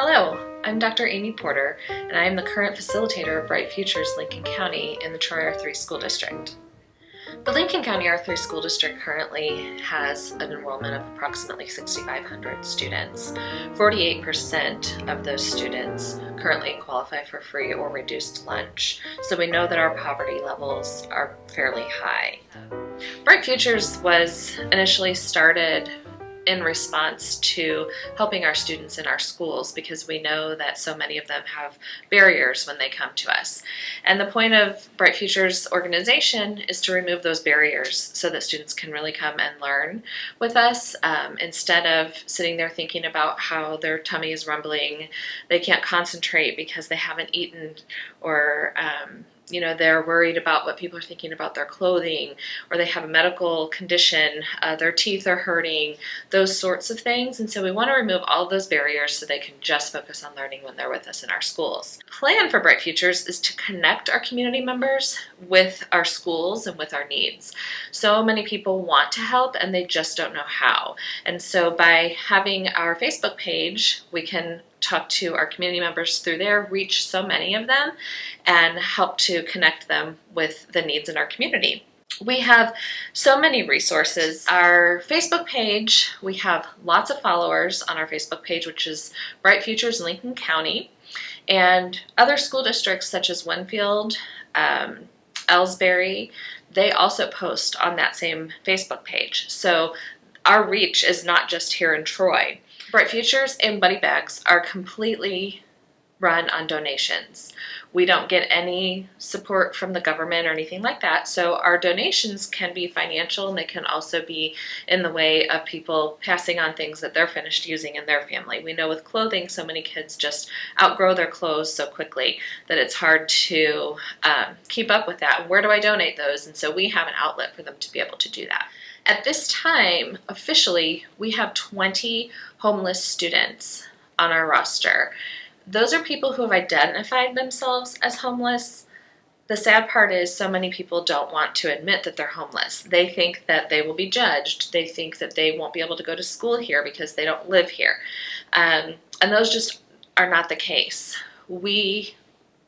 Hello, I'm Dr. Amy Porter, and I am the current facilitator of Bright Futures Lincoln County in the Troy R3 School District. The Lincoln County R3 School District currently has an enrollment of approximately 6,500 students. 48% of those students currently qualify for free or reduced lunch, so we know that our poverty levels are fairly high. Bright Futures was initially started in response to helping our students in our schools because we know that so many of them have barriers when they come to us. And the point of Bright Futures organization is to remove those barriers so that students can really come and learn with us instead of sitting there thinking about how their tummy is rumbling, they can't concentrate because they haven't eaten, or they're worried about what people are thinking about their clothing, or they have a medical condition, their teeth are hurting, those sorts of things. And so we want to remove all of those barriers so they can just focus on learning when they're with us in our schools. The plan for Bright Futures is to connect our community members with our schools and with our needs. So many people want to help and they just don't know how. And so by having our Facebook page, we can talk to our community members through there, reach so many of them, and help to connect them with the needs in our community. We have so many resources. Our Facebook page, we have lots of followers on our Facebook page, which is Bright Futures Lincoln County, and other school districts such as Winfield, Ellsbury, they also post on that same Facebook page. So our reach is not just here in Troy. Bright Futures and Buddy Bags are completely run on donations. We don't get any support from the government or anything like that, so our donations can be financial and they can also be in the way of people passing on things that they're finished using in their family. We know with clothing, so many kids just outgrow their clothes so quickly that it's hard to keep up with that. Where do I donate those? And so we have an outlet for them to be able to do that. At this time, officially, we have 20 homeless students on our roster. Those are people who have identified themselves as homeless. The sad part is so many people don't want to admit that they're homeless. They think that they will be judged. They think that they won't be able to go to school here because they don't live here. And those just are not the case. We,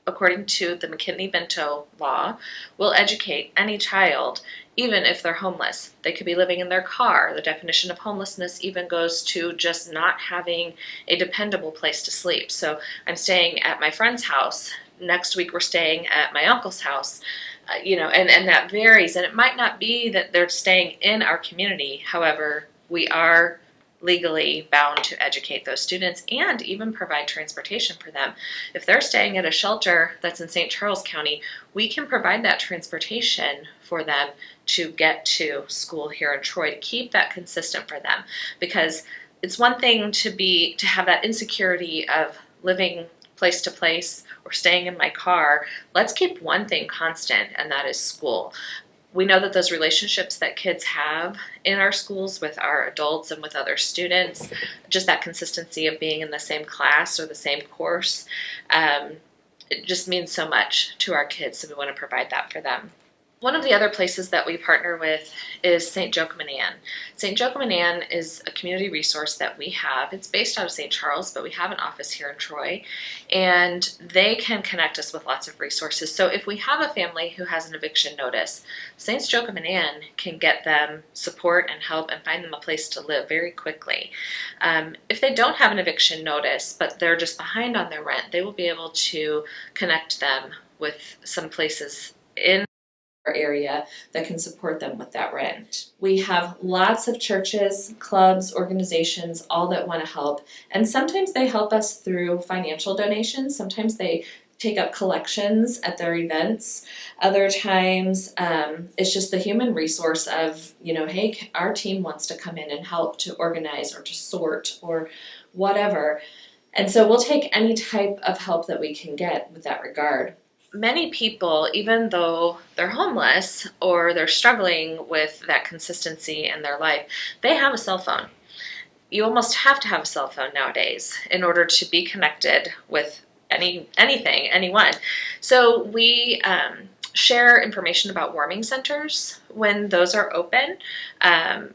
according to the McKinney-Vento law, will educate any child even if they're homeless. They could be living in their car. The definition of homelessness even goes to just not having a dependable place to sleep. So I'm staying at my friend's house. Next week we're staying at my uncle's house. And that varies. And it might not be that they're staying in our community. However, we are legally bound to educate those students and even provide transportation for them. If they're staying at a shelter that's in St. Charles County, we can provide that transportation for them to get to school here in Troy, to keep that consistent for them. Because it's one thing to have that insecurity of living place to place or staying in my car. Let's keep one thing constant, and that is school. We know that those relationships that kids have in our schools with our adults and with other students, just that consistency of being in the same class or the same course, it just means so much to our kids, so we want to provide that for them. One of the other places that we partner with is St. Joachim and Ann. St. Joachim and Ann is a community resource that we have. It's based out of St. Charles, but we have an office here in Troy, and they can connect us with lots of resources. So if we have a family who has an eviction notice, St. Joachim and Ann can get them support and help and find them a place to live very quickly. If they don't have an eviction notice, but they're just behind on their rent, they will be able to connect them with some places in area that can support them with that rent. We have lots of churches, clubs, organizations, all that want to help, and sometimes they help us through financial donations. Sometimes they take up collections at their events. Other times it's just the human resource of, hey, our team wants to come in and help to organize or to sort or whatever. And so we'll take any type of help that we can get with that regard. Many people, even though they're homeless or they're struggling with that consistency in their life, they have a cell phone. You almost have to have a cell phone nowadays in order to be connected with anything, anyone. So we share information about warming centers when those are open.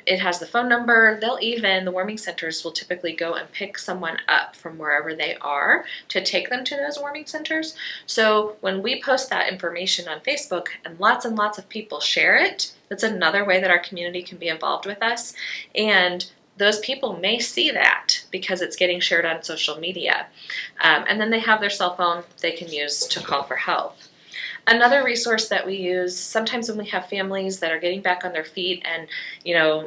It has the phone number. The warming centers will typically go and pick someone up from wherever they are to take them to those warming centers. So when we post that information on Facebook and lots of people share it, that's another way that our community can be involved with us. And those people may see that because it's getting shared on social media. And then they have their cell phone they can use to call for help. Another resource that we use sometimes when we have families that are getting back on their feet and,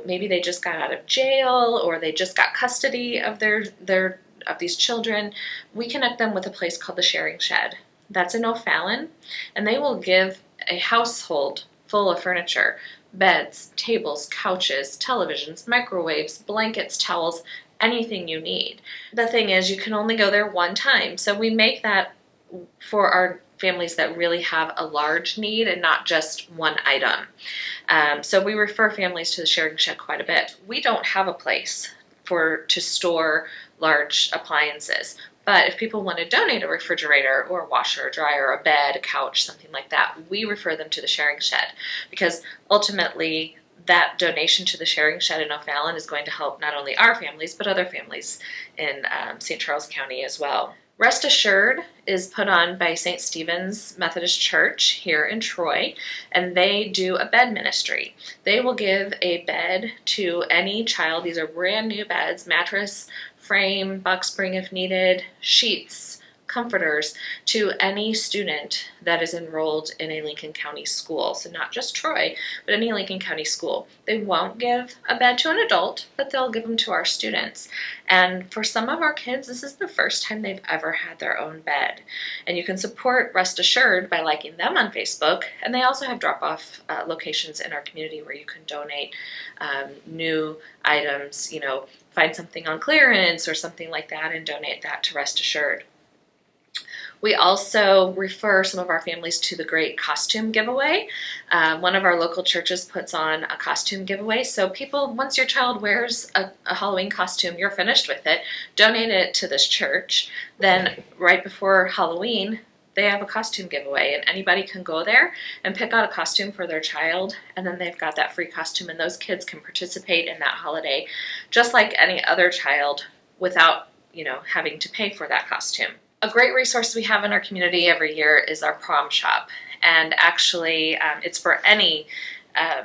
maybe they just got out of jail or they just got custody of of these children, we connect them with a place called the Sharing Shed. That's in O'Fallon, and they will give a household full of furniture, beds, tables, couches, televisions, microwaves, blankets, towels, anything you need. The thing is, you can only go there one time, so we make that for our families that really have a large need and not just one item. So we refer families to the Sharing Shed quite a bit. We don't have a place to store large appliances, but if people want to donate a refrigerator or a washer, a dryer, a bed, a couch, something like that, we refer them to the Sharing Shed, because ultimately that donation to the Sharing Shed in O'Fallon is going to help not only our families, but other families in St. Charles County as well. Rest Assured is put on by St. Stephen's Methodist Church here in Troy, and they do a bed ministry. They will give a bed to any child. These are brand new beds, mattress, frame, box spring if needed, sheets, comforters, to any student that is enrolled in a Lincoln County school. So not just Troy, but any Lincoln County school. They won't give a bed to an adult, but they'll give them to our students. And for some of our kids, this is the first time they've ever had their own bed. And you can support Rest Assured by liking them on Facebook. And they also have drop-off locations in our community where you can donate new items, find something on clearance or something like that and donate that to Rest Assured. We also refer some of our families to the Great Costume Giveaway. One of our local churches puts on a costume giveaway. So people, once your child wears a Halloween costume, you're finished with it, donate it to this church. Then right before Halloween, they have a costume giveaway, and anybody can go there and pick out a costume for their child, and then they've got that free costume, and those kids can participate in that holiday just like any other child without, having to pay for that costume. A great resource we have in our community every year is our prom shop, and actually it's for any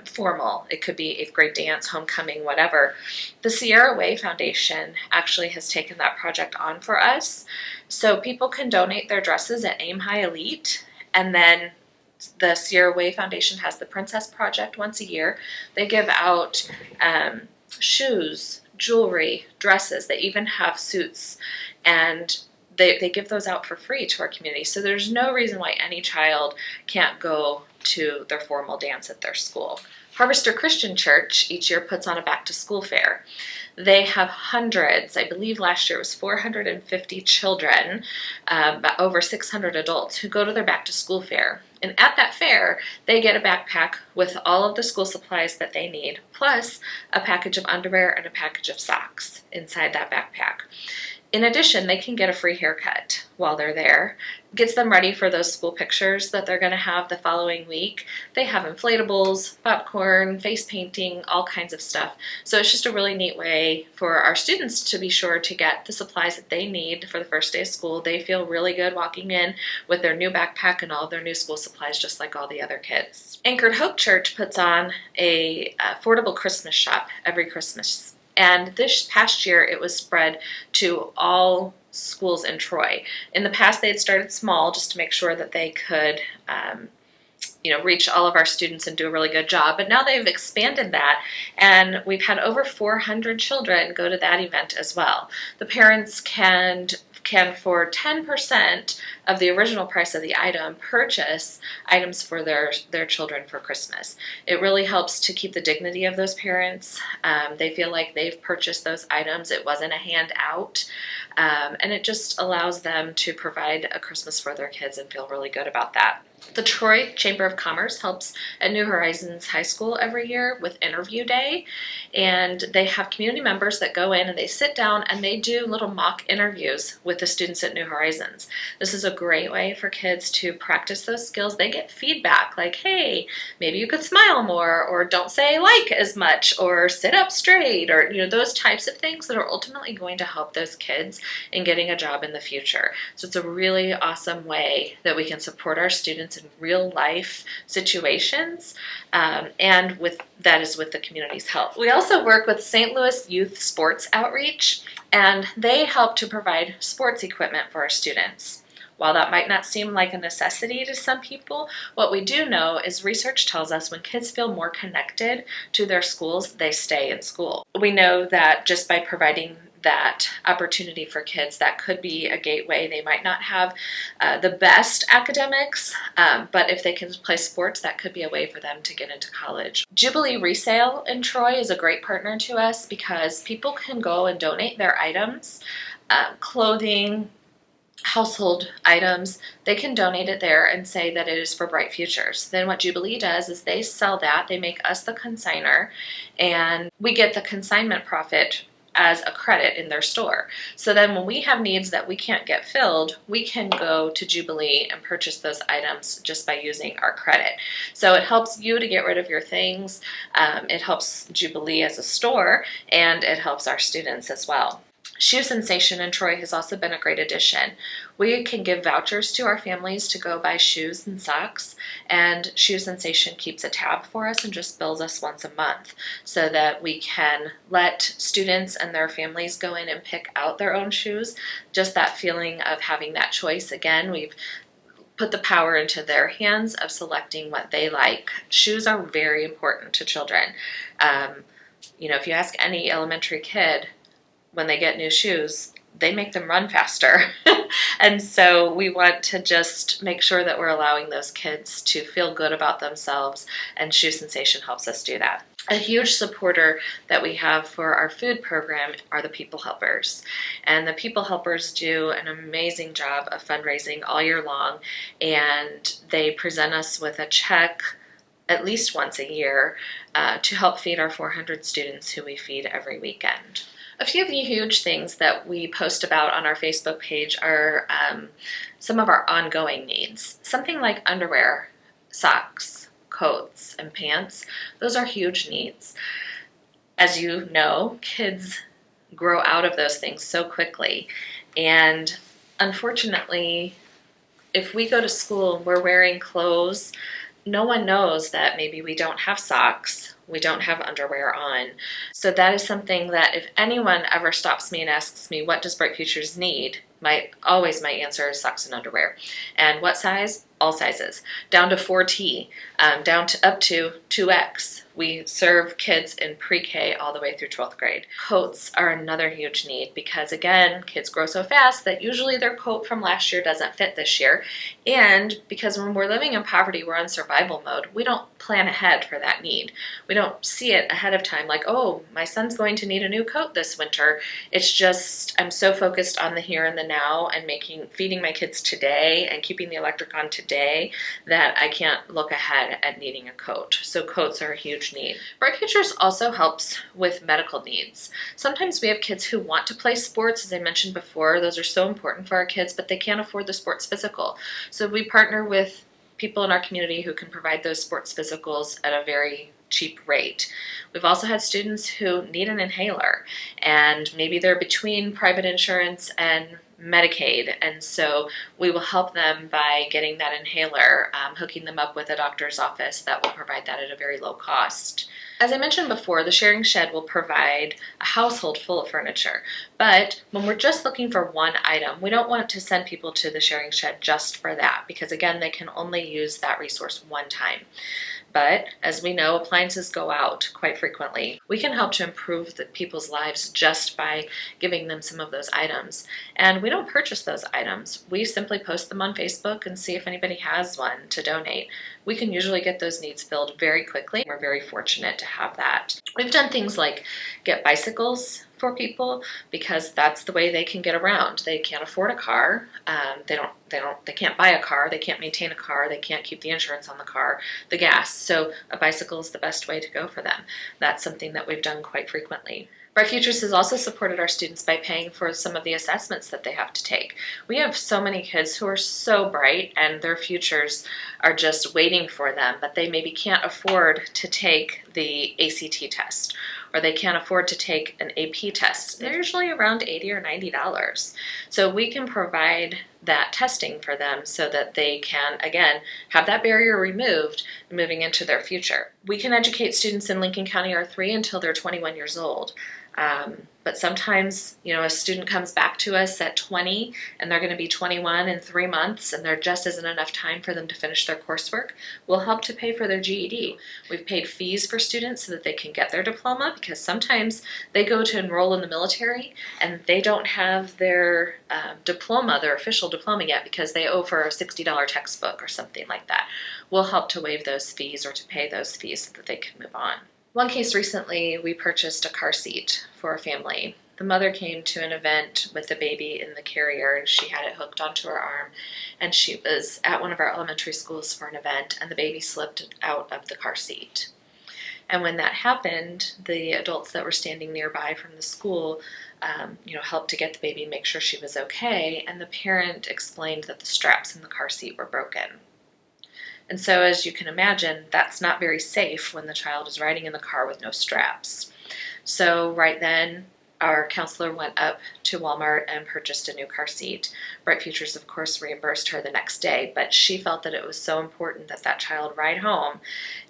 formal. It could be 8th grade dance, homecoming, whatever. The Sierra Way Foundation actually has taken that project on for us, so people can donate their dresses at Aim High Elite, and then the Sierra Way Foundation has the Princess Project once a year. They give out shoes, jewelry, dresses. They even have suits, and they give those out for free to our community. So there's no reason why any child can't go to their formal dance at their school. Harvester Christian Church each year puts on a back-to-school fair. They have hundreds, I believe last year it was 450 children, over 600 adults who go to their back-to-school fair. And at that fair, they get a backpack with all of the school supplies that they need, plus a package of underwear and a package of socks inside that backpack. In addition, they can get a free haircut while they're there. Gets them ready for those school pictures that they're going to have the following week. They have inflatables, popcorn, face painting, all kinds of stuff. So it's just a really neat way for our students to be sure to get the supplies that they need for the first day of school. They feel really good walking in with their new backpack and all of their new school supplies, just like all the other kids. Anchored Hope Church puts on a affordable Christmas shop every Christmas. And this past year, it was spread to all schools in Troy. In the past, they had started small just to make sure that they could, reach all of our students and do a really good job. But now they've expanded that, and we've had over 400 children go to that event as well. The parents can for 10% of the original price of the item, purchase items for their children for Christmas. It really helps to keep the dignity of those parents. They feel like they've purchased those items. It wasn't a handout. And it just allows them to provide a Christmas for their kids and feel really good about that. The Troy Chamber of Commerce helps at New Horizons High School every year with Interview Day, and they have community members that go in and they sit down and they do little mock interviews with the students at New Horizons. This is a great way for kids to practice those skills. They get feedback like, hey, maybe you could smile more, or don't say like as much, or sit up straight, or those types of things that are ultimately going to help those kids in getting a job in the future. So it's a really awesome way that we can support our students in real life situations, and that is with the community's help. We also work with St. Louis Youth Sports Outreach, and they help to provide sports equipment for our students. While that might not seem like a necessity to some people, what we do know is research tells us when kids feel more connected to their schools, they stay in school. We know that just by providing that opportunity for kids, that could be a gateway. They might not have the best academics, but if they can play sports, that could be a way for them to get into college. Jubilee Resale in Troy is a great partner to us because people can go and donate their items, clothing, household items. They can donate it there and say that it is for Bright Futures. Then what Jubilee does is they sell that, they make us the consignor, and we get the consignment profit as a credit in their store. So then when we have needs that we can't get filled, we can go to Jubilee and purchase those items just by using our credit. So it helps you to get rid of your things, it helps Jubilee as a store, and it helps our students as well. Shoe Sensation in Troy has also been a great addition. We can give vouchers to our families to go buy shoes and socks, and Shoe Sensation keeps a tab for us and just bills us once a month so that we can let students and their families go in and pick out their own shoes. Just that feeling of having that choice. Again, we've put the power into their hands of selecting what they like. Shoes are very important to children. If you ask any elementary kid, when they get new shoes, they make them run faster. And so we want to just make sure that we're allowing those kids to feel good about themselves, and Shoe Sensation helps us do that. A huge supporter that we have for our food program are the People Helpers. And the People Helpers do an amazing job of fundraising all year long, and they present us with a check at least once a year to help feed our 400 students who we feed every weekend. A few of the huge things that we post about on our Facebook page are some of our ongoing needs. Something like underwear, socks, coats, and pants. Those are huge needs. As you know, kids grow out of those things so quickly. And unfortunately, if we go to school and we're wearing clothes, no one knows that maybe we don't have socks, we don't have underwear on. So that is something that if anyone ever stops me and asks me, what does Bright Futures need? My answer is socks and underwear. And what size? All sizes. Down to 4T, down to up to 2X. We serve kids in pre-K all the way through 12th grade. Coats are another huge need because, again, kids grow so fast that usually their coat from last year doesn't fit this year. And because when we're living in poverty, we're on survival mode, we don't plan ahead for that need. We don't see it ahead of time like, oh, my son's going to need a new coat this winter. It's just, I'm so focused on the here and the now and feeding my kids today and keeping the electric on today that I can't look ahead at needing a coat. So coats are a huge need. Bright Futures also helps with medical needs. Sometimes we have kids who want to play sports, as I mentioned before. Those are so important for our kids, but they can't afford the sports physical. So we partner with people in our community who can provide those sports physicals at a very cheap rate. We've also had students who need an inhaler, and maybe they're between private insurance and Medicaid, and so we will help them by getting that inhaler, hooking them up with a doctor's office that will provide that at a very low cost. As I mentioned before, the Sharing Shed will provide a household full of furniture, but when we're just looking for one item, we don't want to send people to the Sharing Shed just for that, because again, they can only use that resource one time. But as we know, appliances go out quite frequently. We can help to improve people's lives just by giving them some of those items. And we don't purchase those items. We simply post them on Facebook and see if anybody has one to donate. we can usually get those needs filled very quickly. We're very fortunate to have that. We've done things like get bicycles for people because that's the way they can get around. They can't afford a car. They can't buy a car. They can't maintain a car. They can't keep the insurance on the car, the gas. So a bicycle is the best way to go for them. That's something that we've done quite frequently. Bright Futures has also supported our students by paying for some of the assessments that they have to take. We have so many kids who are so bright and their futures are just waiting for them, but they maybe can't afford to take the ACT test, or they can't afford to take an AP test. They're usually around $80 or $90. So we can provide that testing for them so that they can, again, have that barrier removed moving into their future. We can educate students in Lincoln County R3 until they're 21 years old. But sometimes, a student comes back to us at 20 and they're going to be 21 in 3 months and there just isn't enough time for them to finish their coursework. We'll help to pay for their GED. We've paid fees for students so that they can get their diploma, because sometimes they go to enroll in the military and they don't have their diploma, their official diploma yet, because they owe for a $60 textbook or something like that. We'll help to waive those fees or to pay those fees so that they can move on. One case recently, we purchased a car seat for a family. The mother came to an event with the baby in the carrier and she had it hooked onto her arm, and she was at one of our elementary schools for an event and the baby slipped out of the car seat. And when that happened, the adults that were standing nearby from the school helped to get the baby and make sure she was okay, and the parent explained that the straps in the car seat were broken. And so, as you can imagine, that's not very safe when the child is riding in the car with no straps. So right then, our counselor went up to Walmart and purchased a new car seat. Bright Futures, of course, reimbursed her the next day, but she felt that it was so important that that child ride home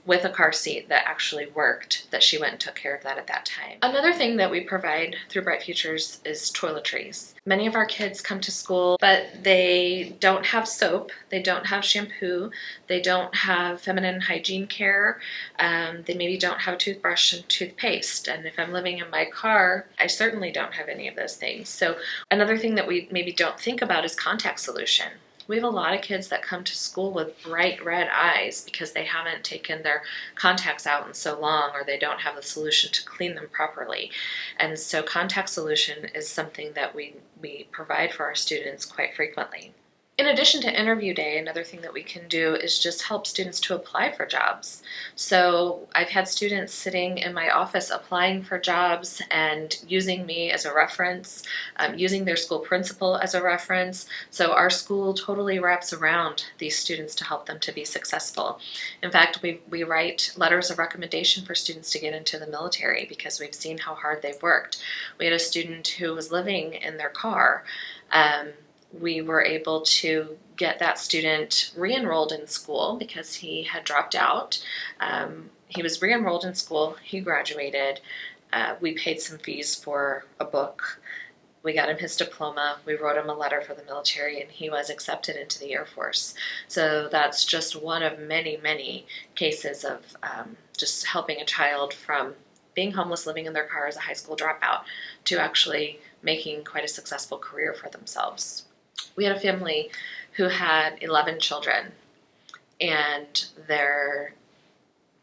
with a car seat that actually worked, that she went and took care of that at that time. Another thing that we provide through Bright Futures is toiletries. Many of our kids come to school, but they don't have soap, they don't have shampoo, they don't have feminine hygiene care, they maybe don't have a toothbrush and toothpaste. And if I'm living in my car, I certainly don't have any of those things. So another thing that we maybe don't think about is contact solution. We have a lot of kids that come to school with bright red eyes because they haven't taken their contacts out in so long, or they don't have the solution to clean them properly. And so contact solution is something that we provide for our students quite frequently. In addition to interview day, another thing that we can do is just help students to apply for jobs. So I've had students sitting in my office applying for jobs and using me as a reference, using their school principal as a reference. So our school totally wraps around these students to help them to be successful. In fact, we write letters of recommendation for students to get into the military because we've seen how hard they've worked. We had a student who was living in their car. We were able to get that student re-enrolled in school because he had dropped out. He was re-enrolled in school, he graduated. We paid some fees for a book. We got him his diploma, we wrote him a letter for the military, and he was accepted into the Air Force. So that's just one of many, many cases of just helping a child from being homeless, living in their car as a high school dropout, to actually making quite a successful career for themselves. We had a family who had 11 children, and their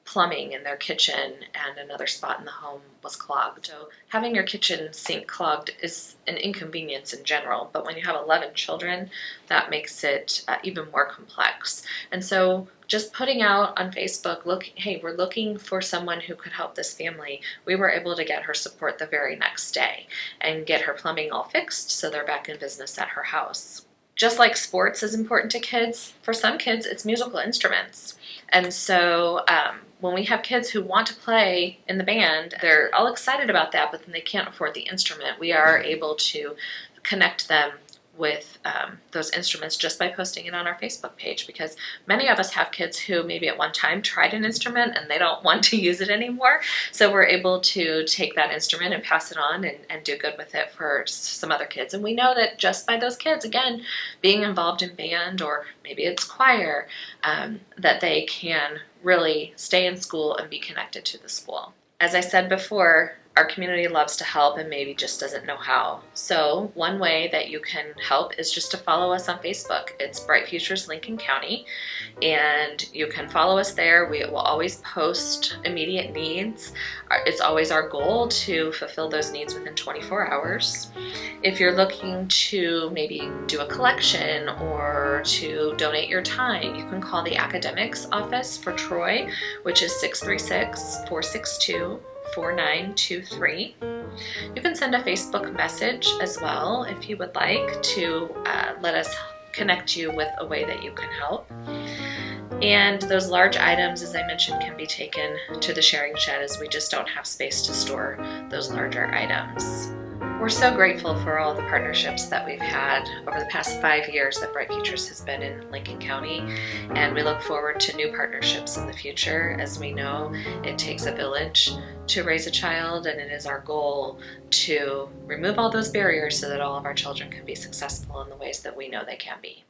plumbing in their kitchen and another spot in the home was clogged. So having your kitchen sink clogged is an inconvenience in general, but when you have 11 children, that makes it even more complex. And so just putting out on Facebook, hey, we're looking for someone who could help this family. We were able to get her support the very next day and get her plumbing all fixed so they're back in business at her house. Just like sports is important to kids, for some kids it's musical instruments. And so when we have kids who want to play in the band, they're all excited about that, but then they can't afford the instrument. We are able to connect them with those instruments just by posting it on our Facebook page, because many of us have kids who maybe at one time tried an instrument and they don't want to use it anymore. So we're able to take that instrument and pass it on and do good with it for some other kids. And we know that just by those kids, again, being involved in band, or maybe it's choir, that they can really stay in school and be connected to the school. As I said before, our community loves to help and maybe just doesn't know how. So one way that you can help is just to follow us on Facebook. It's Bright Futures Lincoln County, and you can follow us there. We will always post immediate needs. It's always our goal to fulfill those needs within 24 hours. If you're looking to maybe do a collection or to donate your time, you can call the academics office for Troy, which is 636-462-4923. You can send a Facebook message as well if you would like to let us connect you with a way that you can help. And those large items, as I mentioned, can be taken to the sharing shed, as we just don't have space to store those larger items. We're so grateful for all the partnerships that we've had over the past 5 years that Bright Futures has been in Lincoln County, and we look forward to new partnerships in the future. As we know, it takes a village to raise a child, and it is our goal to remove all those barriers so that all of our children can be successful in the ways that we know they can be.